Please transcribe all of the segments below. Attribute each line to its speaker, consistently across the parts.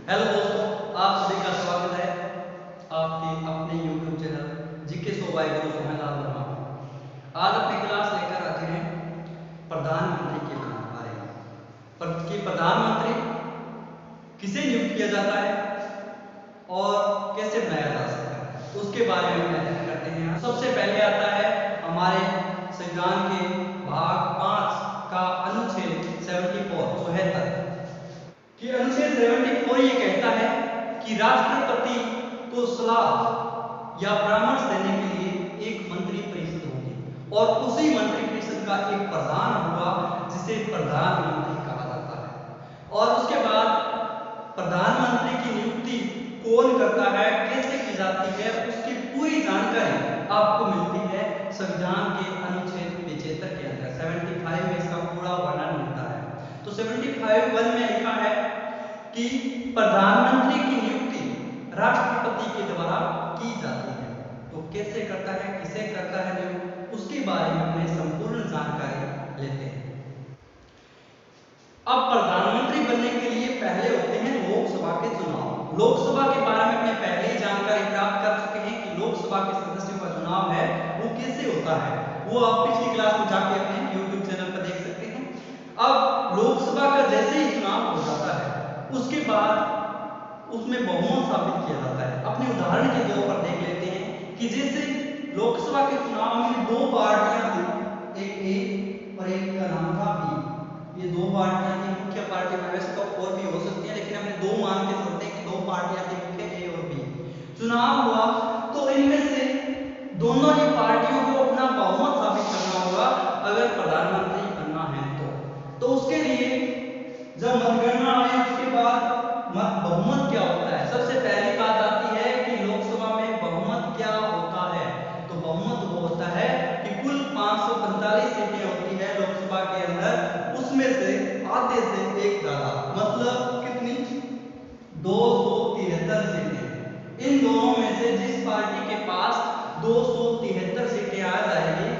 Speaker 1: Hello दोस्तों, आप सभी का स्वागत है आपके अपने YouTube channel GK show by Guru Sohanlal Verma में। आज अपनी क्लास लेकर आते हैं प्रधानमंत्री के बारे में। कि प्रधानमंत्री किसे नियुक्त किया जाता है और कैसे बनाया जा सकता है, उसके बारे में अध्ययन करते हैं। सबसे पहले आता है हमारे संविधान के भाग 5 का अनुच्छेद 74 कि अनुच्छेद 74 ये कहता है कि राष्ट्रपति को सलाह या परामर्श देने के लिए एक मंत्री परिषद होगी और उसी मंत्री परिषद का एक प्रधान होगा जिसे प्रधानमंत्री कहा जाता है। और उसके बाद प्रधानमंत्री की नियुक्ति कौन करता है, कैसे की जाती है, उसकी पूरी जानकारी आपको मिलती है संविधान के अनुच्छेद 75 के अंदर। 75 में इसका पूरा वर्णन मिलता है। तो 75(1) में लिखा है कि प्रधानमंत्री की नियुक्ति राष्ट्रपति के द्वारा की जाती है। तो कैसे करता है, किसे करता है नियुक्त, उसके बारे में अपने संपूर्ण जानकारी लेते हैं। अब प्रधानमंत्री बनने के लिए पहले होते हैं लोकसभा के चुनाव। लोकसभा के बारे में अपने पहले ही जानकारी प्राप्त कर चुके हैं कि लोकसभा के सदस्यों का चुनाव है वो कैसे होता है। वो आप पिछली क्लास में जाके अपने YouTube चैनल पर देख सकते हैं। अब लोकसभा का जैसे ही चुनाव हो जाता है उसके बाद उसमें बहुमत साबित किया जाता है। अपने उदाहरण के तौर पर देख लेते हैं कि जैसे लोकसभा के चुनाव में दो पार्टियां थी, एक ए और एक का नाम था बी। ये दो पार्टियां थी मुख्य पार्टी में, वैसे तो और भी हो सकती है लेकिन हमने दो मान के चलते हैं कि दो पार्टियां थी मुख्य, ए और बी। चुनाव हुआ तो इनमें से दोनों ही पार्टियों को अपना बहुमत साबित करना होगा अगर प्रधानमंत्री बनना है तो उसके लिए जब मतगणना आए उसके बाद बहुमत क्या होता है। सबसे पहली बात आती है कि लोकसभा में बहुमत क्या होता है। तो बहुमत वो होता है कि कुल 545 सीटें होती है लोकसभा के अंदर, उसमें से आधे से एक ज्यादा, मतलब कितनी, 273 सीटें। इन दोनों में से जिस पार्टी के पास 273 सीटें आ जाएगी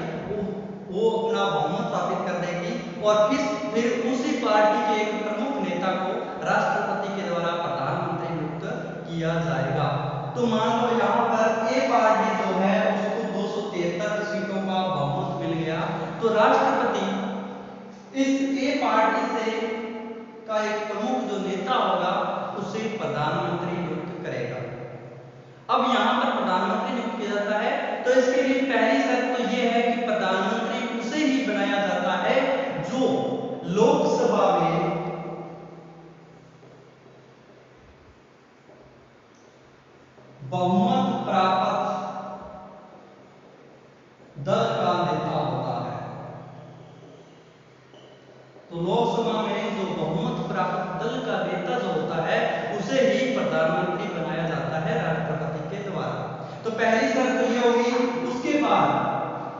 Speaker 1: वो अपना बहुमत साबित कर देगी और फिर उसी पार्टी के एक प्रमुख नेता को राष्ट्रपति के द्वारा प्रधानमंत्री नियुक्त किया जाएगा। तो मान लो यहाँ पर ए पार्टी जो है उसको 273 सीटों का बहुमत मिल गया, तो राष्ट्रपति इस ए पार्टी से का एक प्रमुख जो नेता होगा उसे प्रधानमंत्री नियुक्त करेगा। अब यहाँ पर प्रधानमंत्री नियुक्त किया जाता है तो इसके लिए पहली शर्त तो यह है कि प्रधानमंत्री उसे ही बनाया जाता है जो लोकसभा में बहुमत प्राप्त दल का नेता होता है। तो लोकसभा में जो बहुमत प्राप्त दल का नेता जो होता है उसे ही प्रधानमंत्री बनाया जाता है राष्ट्रपति के द्वारा। तो पहली शर्त ये होगी। उसके बाद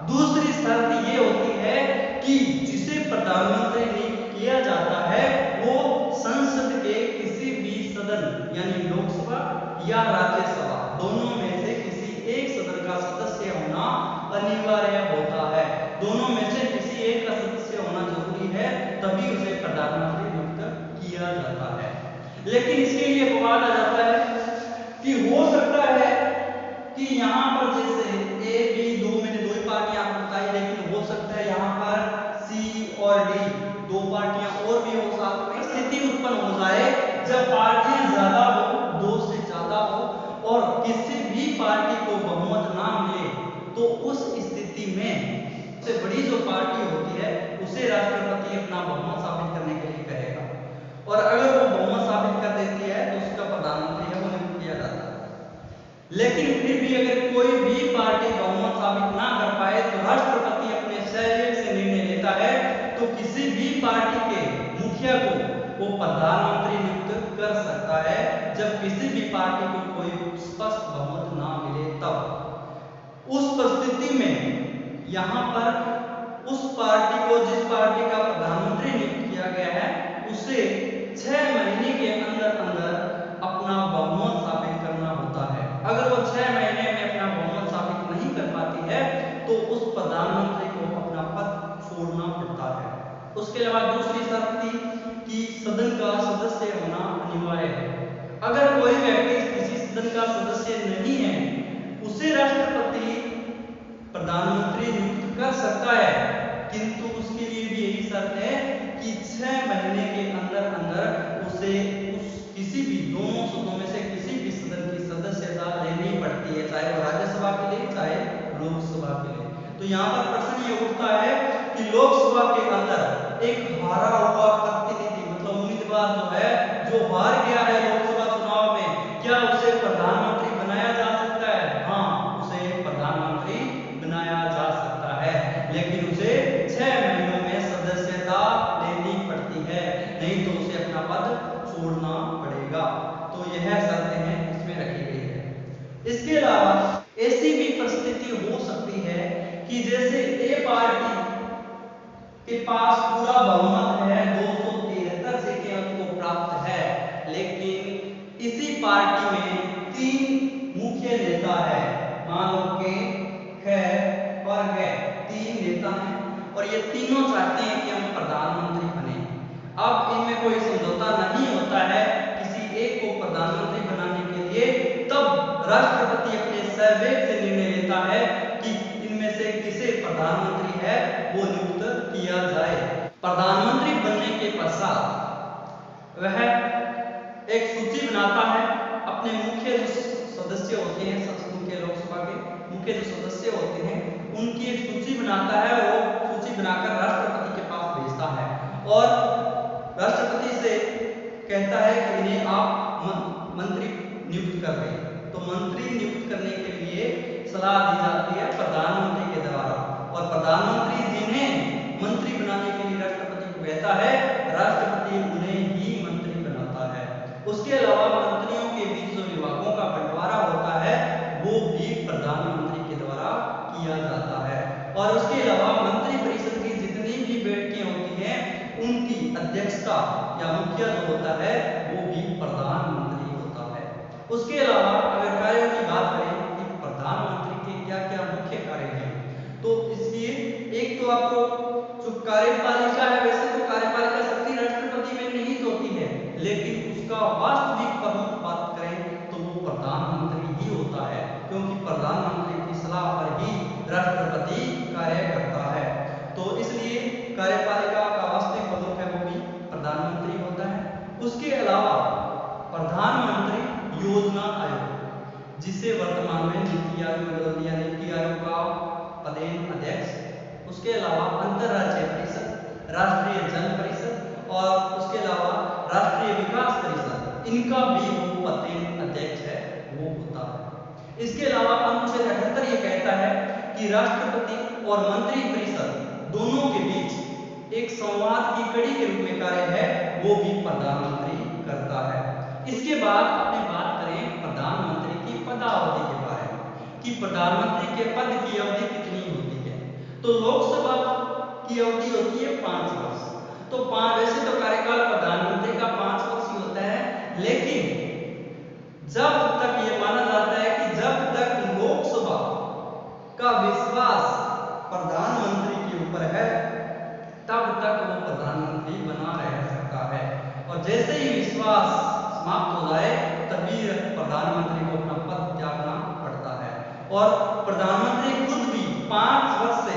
Speaker 1: दूसरी शर्त ये होती है कि जिसे प्रधानमंत्री नियुक्त किया जाता है वो संसद के किसी भी सदन यानी लोकसभा या राज्यसभा दोनों में से किसी एक सदन का सदस्य होना अनिवार्य होता है। दोनों में से किसी एक का सदस्य होना जरूरी है, तभी उसे प्रधानमंत्री नियुक्त किया जाता है। लेकिन इसके लिए विवाद आ जाता है कि हो सकता है कि यहाँ पर जैसे ए बी दो मैंने दो ही पार्टियां आपको बताई, लेकिन हो सकता है यहाँ पर सी और डी दो पार्टियां और भी हो, साथ में स्थिति उत्पन्न हो जाए जब पार्टियां ज्यादा हो, दो से ज्यादा हो और किसी भी पार्टी को बहुमत ना मिले तो उस स्थिति में सबसे बड़ी जो पार्टी होती है उसे राष्ट्रपति अपना बहुमत साबित करने के लिए कहेगा और अगर वो बहुमत साबित कर देती है तो उसका प्रधानमंत्री है वो नियुक्त किया जाता है। लेकिन फिर भी अगर कोई भी पार्टी बहुमत साबित ना कर पाए तो राष्ट्रपति अपने सहयोग से निर्णय लेता है तो किसी भी पार्टी के मुखिया को वो प्रधानमंत्री नियुक्त कर सकता है जब किसी भी पार्टी को कोई स्पष्ट बहुमत ना मिले तब। उस परिस्थिति में यहाँ पर उस पार्टी को, जिस पार्टी का प्रधानमंत्री नियुक्त किया गया है, उसे 6 महीने के अंदर अंदर अपना बहुमत साबित करना होता है। अगर वो 6 महीने में अपना बहुमत साबित नहीं कर पाती है तो उस प्रधानमंत्री को अपना पद छोड़ना पड़ता है। उसके अलावा दूसरी शर्त थी कि सदन का सदस्य होना अनिवार्य है। सकता है, किंतु उसके लिए भी यही शर्त है कि 6 महीने के अंदर अंदर उसे किसी भी दोनों सदनों में से किसी भी सदन की सदस्यता लेनी पड़ती है, चाहे वो राज्यसभा के लिए चाहे लोकसभा के लिए। तो यहाँ पर प्रश्न ये उठता है कि लोकसभा के अंदर एक हारा हुआ प्रतिनिधि मतलब उम्मीदवार जो है, जो हार गया है लोकसभा चुनाव में, क्या उसे प्रधानमंत्री बनाया जा सकता है? हाँ, उसे प्रधानमंत्री बनाया जा सकता है, लेकिन उसे 6 महीनों में सदस्यता लेनी पड़ती है, नहीं तो उसे अपना पद छोड़ना पड़ेगा। तो यह शर्तें हैं इसमें रखी गई है। इसके अलावा ऐसी भी परिस्थिति हो सकती है कि जैसे ए पार्टी के पास पूरा बहुमत है, 273 सीटें उनको प्राप्त है, लेकिन इसी पार्टी में 3 मुख्य नेता है, मान लो के खैर और है, 3 नेता हैं और ये तीनों चाहते हैं कि हम प्रधानमंत्री बने। अब इनमें कोई समझौता नहीं होता है किसी एक को प्रधानमंत्री बनाने के लिए, तब राष्ट्रपति अपने सहवेग से निर्णय लेता है कि इनमें से किसे प्रधानमंत्री है वो नियुक्त किया जाए। प्रधानमंत्री बनने के पश्चात वह एक सूची बनाता है, अपने मुख्य जो सदस्य होते हैं, उनके लोकसभा के मुख्य जो सदस्य होते हैं उनकी एक सूची बनाता है, वो सूची बनाकर राष्ट्रपति के पास भेजता है और राष्ट्रपति से कहता है कि इन्हें आप मंत्री नियुक्त कर दें। तो मंत्री नियुक्त करने के लिए सलाह दी जाती है प्रधानमंत्री के द्वारा, और प्रधानमंत्री जिन्हें मंत्री बनाने के लिए राष्ट्रपति को कहता है, राष्ट्रपति उन्हें ही मंत्री बनाता है। उसके अलावा मंत्रियों के बीच जो विभागों का बंटवारा होता है वो भी प्रधानमंत्री के द्वारा किया जाता है, और उसके अलावा मंत्री परिषद की जितनी भी बैठकें होती हैं उनकी अध्यक्षता या मुखिया जो होता है वो भी प्रधानमंत्री होता है। उसके अलावा अगर कार्यों की बात करें कि प्रधानमंत्री के क्या क्या मुख्य कार्य हैं, तो इसलिए एक तो आपको जो कार्यपालिका है, वैसे तो कार्यपालिका शक्ति राष्ट्रपति में निहित होती है, लेकिन उसका वास्तविक प्रमुख बात करें तो वो प्रधानमंत्री ही होता है, क्योंकि प्रधानमंत्री की सलाह पर ही राष्ट्रपति कार्य करता है। तो इसलिए कार्यपालिका का वास्तविक प्रमुख है वो भी प्रधानमंत्री होता है। उसके अलावा प्रधानमंत्री योजना आयोग, जिसे वर्तमान में नीति आयोग में बदल दिया, नीति आयोग का पदेन अध्यक्ष, उसके अलावा अंतरराज्यीय परिषद, राष्ट्रीय जल परिषद और उसके अलावा राष्ट्रीय विकास परिषद, इनका भी वो पदेन अध्यक्ष है वो होता है। इसके अलावा अनुच्छेद 78 ये कहता है कि राष्ट्रपति और मंत्री परिषद दोनों के बीच एक संवाद की कड़ी के रूप में कार्य है वो भी प्रधानमंत्री करता है। इसके बाद अपनी बात करें प्रधानमंत्री की पदावधि के बारे में कि प्रधानमंत्री के पद की अवधि कितनी होती है। तो लोकसभा की अवधि होती है 5 वर्ष। तो वैसे तो कार्यकाल प्रधानमंत्री का 5 वर्ष ही होता है, लेकिन जब तक ये माना जाता है कि जब तक लोकसभा का विश्वास प्रधानमंत्री के ऊपर है तब तक वो प्रधानमंत्री बना रह सकता है, और जैसे ही विश्वास समाप्त हो जाए तभी प्रधानमंत्री को अपना पद त्यागना पड़ता है, और प्रधानमंत्री खुद भी 5 वर्ष से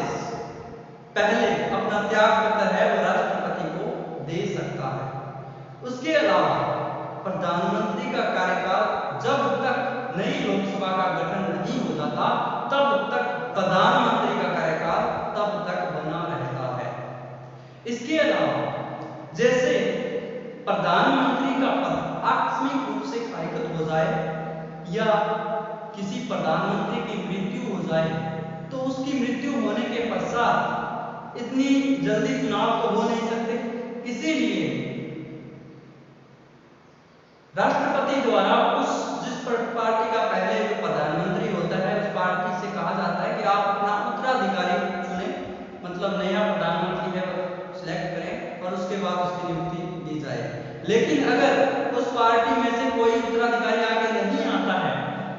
Speaker 1: पहले अपना त्याग पत्र है वो राष्ट्रपति को दे सकता है। उसके अलावा प्रधानमंत्री का कार्यकाल जब तक नई लोकसभा का गठन नहीं हो जाता तब तक प्रधानमंत्री का कार्यकाल तब तक बना रहता है। इसके अलावा जैसे प्रधानमंत्री का पद आकस्मिक रूप से कार्यगत हो जाए या किसी प्रधानमंत्री की मृत्यु हो जाए तो उसकी मृत्यु होने के पश्चात इतनी जल्दी चुनाव तो हो नहीं सकते, इसीलिए राष्ट्रपति द्वारा जिस पार्टी का पहले जो प्रधानमंत्री होता है उस पार्टी से कहा जाता है कि आप अपना उत्तराधिकारी चुने, मतलब नया प्रधानमंत्री है सिलेक्ट करें और उसके बाद उसकी नियुक्ति दी जाए। लेकिन अगर उस पार्टी में से कोई उत्तराधिकारी आगे नहीं आता है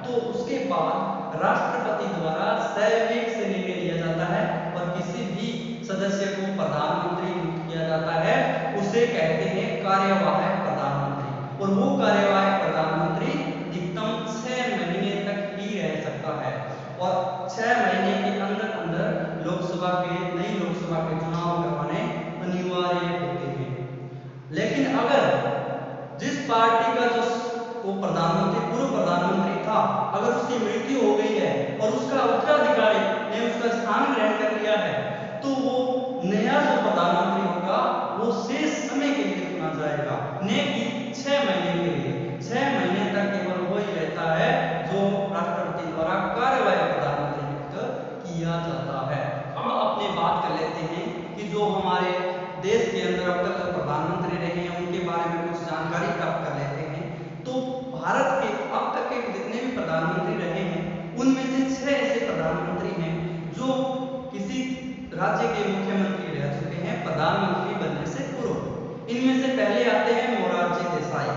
Speaker 1: तो उसके बाद राष्ट्रपति द्वारा सहवेग से निर्णय लिया जाता है और किसी भी सदस्य को प्रधानमंत्री नियुक्त किया जाता है, उसे कहते हैं कार्यवाहक प्रधानमंत्री, और वो कार्यवाहक प्रधानमंत्री अधिकतम 6 महीने तक ही रह सकता है, और 6 महीने के अंदर अंदर लोकसभा के पार्टी का जो वो प्रधानमंत्री, पूर्व प्रधानमंत्री था, अगर उसकी मृत्यु हो गई है और उसका उत्तराधिकारी ने उसका स्थान ग्रहण कर लिया है, तो वो नया जो प्रधानमंत्री होगा वो शेष समय के लिए चुना जाएगा, न कि 6 महीने के लिए। 6 महीने तक केवल वही रहता है जो राष्ट्रपति द्वारा कार्यवाही प्रधानमंत्री नियुक्त किया जाता है। अब अपने बात कर लेते हैं कि जो हमारे देश के अंदर अब तक जो प्रधानमंत्री रहे हैं उनके बारे में कुछ जानकारी प्राप्त कर लेते हैं। तो भारत के अब तक के जितने भी प्रधानमंत्री रहे हैं उनमें से 6 ऐसे प्रधानमंत्री हैं जो किसी राज्य के मुख्यमंत्री रह चुके हैं प्रधानमंत्री बनने से पूर्व। इनमें से पहले आते हैं मोरारजी देसाई,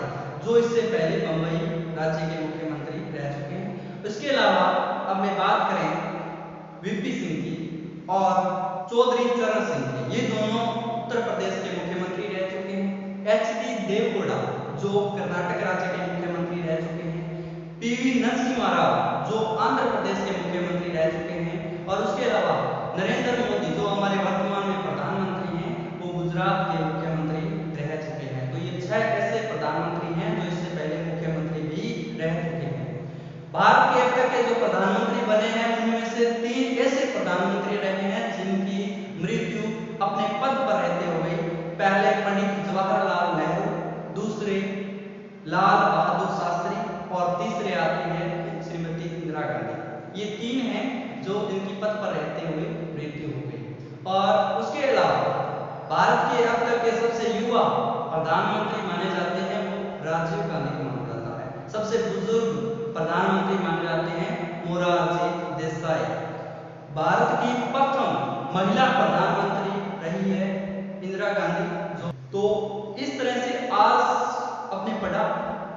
Speaker 1: जो इससे पहले बंबई राज्य के मुख्यमंत्री रह चुके हैं। इसके अलावा अब मैं बात करें वीपी सिंह की और चौधरी चरण सिंह की, ये दोनों उत्तर प्रदेश के मुख्यमंत्री रह चुके हैं। एचडी देवगौड़ा जो कर्नाटक राज्य के मुख्यमंत्री रह चुके हैं। पीवी नरसिम्हा राव जो आंध्र प्रदेश के मुख्यमंत्री रह चुके हैं। और उसके अलावा नरेंद्र मोदी जो हमारे वर्तमान में प्रधानमंत्री हैं, वो गुजरात के मुख्यमंत्री रह चुके हैं। तो ये 6 ऐसे प्रधानमंत्री हैं जो इससे पहले मुख्यमंत्री भी रह चुके हैं। भारत के अब तक के जो प्रधानमंत्री बने हैं उनमें से 3 ऐसे प्रधानमंत्री रहे हैं जिनकी मृत्यु अपने पद पर रहते हुए, पहले पंडित जवाहरलाल नेहरू, दूसरे लाल बहादुर शास्त्री और तीसरे आती है श्रीमती इंदिरा गांधी। ये 3 हैं जो जिनकी पद पर रहते हुए मृत्यु हो गई। और उसके अलावा भारत के अब तक के सबसे युवा प्रधानमंत्री माने जाते हैं वो राजीव गांधी को माना जाता है। सबसे बुजुर्ग प्रधानमंत्री माने जाते हैं मोरारजी देसाई। भारत की प्रथम महिला प्रधानमंत्री रही है इंदिरा गांधी। तो इस तरह से आज अपने पढ़ा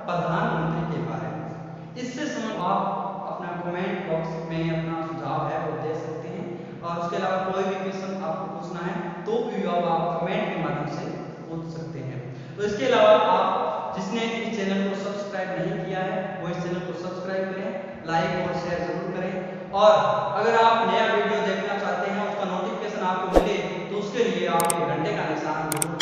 Speaker 1: प्रधानमंत्री के बारे में। इससे समझ आप अपना कमेंट बॉक्स में अपना सुझाव है वो दे सकते हैं। और उसके अलावा कोई भी क्वेश्चन आपको पूछना है तो भी आप कमेंट के माध्यम से पूछ सकते हैं। तो इसके अलावा आप जिसने इस चैनल को सब्सक्राइब नहीं किया है वो इस चैनल को सब्सक्राइब करें, लाइक और शेयर जरूर करें। और अगर आप नया वीडियो देखना चाहते हैं, उसका नोटिफिकेशन आपको मिले, तो उसके लिए आप घंटे का निशान जरूर